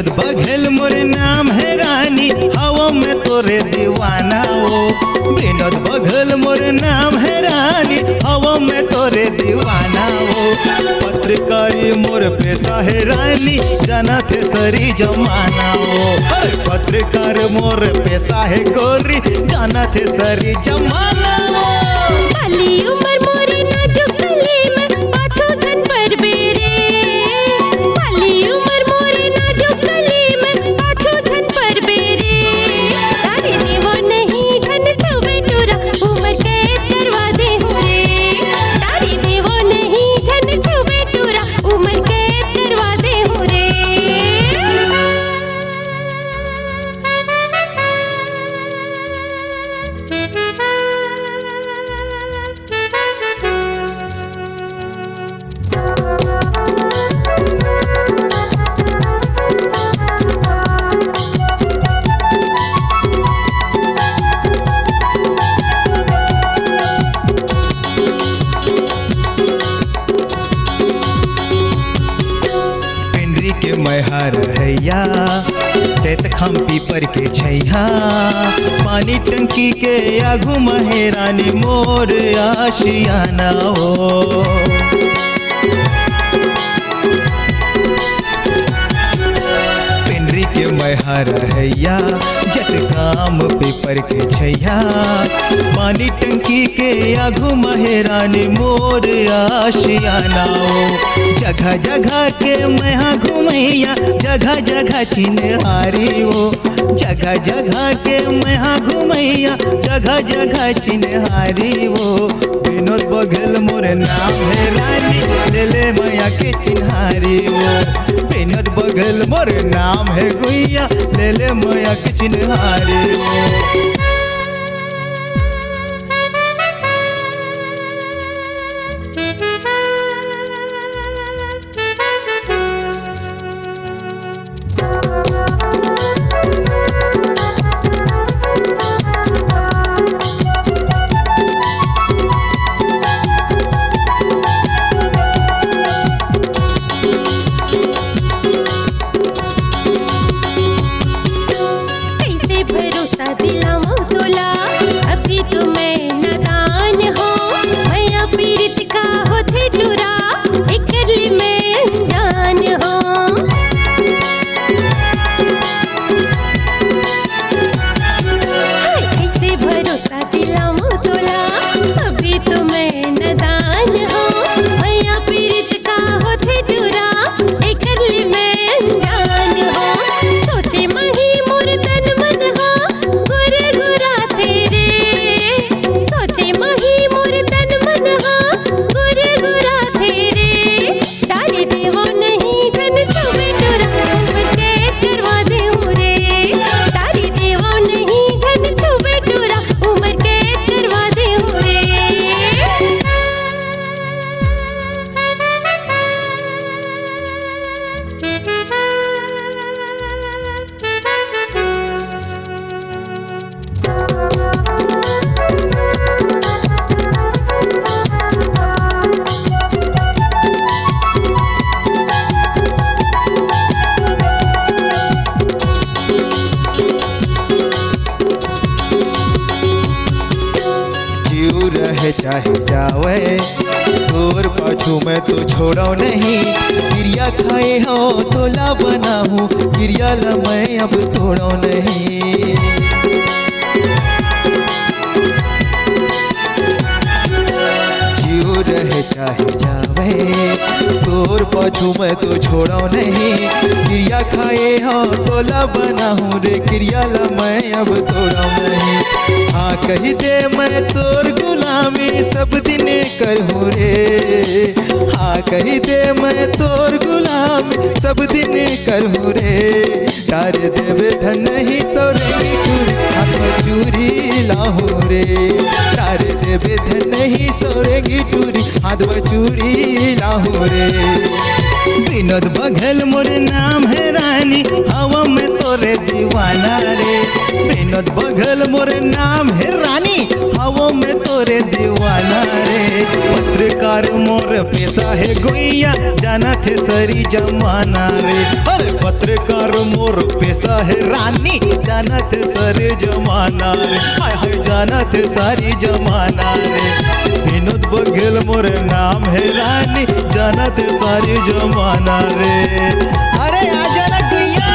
विनोद बघेल मोर नाम है रानी, हवा में तोरे दीवाना हो। विनोद बघेल मोर नाम है रानी, हवा में तोरे दीवाना हो। पत्रकारी मोर पेशा है रानी, जाना थे सरी जमाना हो। पत्रकार मोर पेशा है गोरी, जाना थे सरी जमाना हो। काली उमर मोरे नाजुक कली में पाछो जन पर बेरे। काली उमर मोरे नाजुक कली में पाछो जन पर बेरे। तारे देवो नहीं जन छुबे टूरा, उमर के दरवाजे हो रे। तारे देवो नहीं जन छुबे टूरा, उमर के दरवाजे हो रे। के मैहर हैया तेत खम पीपर के छैया, पानी टंकी के आगू महरानी मोर आशियाना हो। पिंडरी के मैहर हैया जत काम पेपर के छैया, पानी टंकी के आगू महरानी मोर आशियाना हो। जगह जगह के मैं घूमैया, जगह जगह चिन्हारी हो। जगह जगह के मैं घूमैया, जगह जगह चिन्हारी हो। विनोद बघेल मोर नाम है रानी, ले ले मैया के चिन्हारी हो। विनोद बघेल मोर नाम है गुइया, ले ले मैया के चिन्हारी हो। भरोसा दिलाऊं तोला, अभी तो मैं नादान हो। मैया पीरित का होथे डूरा, एकली में अनजान हो। कैसे भरोसा दिलाऊं तोला, अभी तो मैं नादान हो। मैया पीरित का होथे डूरा, एकली में अनजान हो। सोचे मही मोर तन रहे चाहे जावे, तोर पाछू मैं तो छोड़ो नहीं। गिरिया खाए हो तोला बनाऊं, गिरिया ला मैं अब तोड़ो नहीं। जीव रहे चाहे जावे, तोर पाछू मैं तो छोड़ो नहीं। गिरिया खाए हो तोला बनाऊं रे, गिरिया ला मैं अब तोड़ो नहीं। हाँ कही दे मैं तोर गुलामी सब दिन करहूँ रे। हाँ कही दे मैं तोर गुलामी सब दिन करहूँ रे। तारे देवे धन ही सौरंगी टूरी, हाथ में चूरी लाहूँ रे। तारे देवे धन ही सौरंगी टूरी, हाथ में चूरी लाहूँ रे। विनोद बघेल मोर नाम है रानी, हवा में तोरे दीवाना रे। विनोद बघेल मोर नाम है रानी, हवा में तोरे दीवाना रे। पत्रकार मोर पेशा है गुइया जाना थे सारी जमाना रे। अरे पत्रकार मोर पेशा है रानी, जाना थे सारी जमाना रे। हाय हाय जाना थे सारी जमाना रे। विनोद बघेल मोर नाम है रानी, जाना थे सारी जमाना रे। अरे आ जाना गुइया।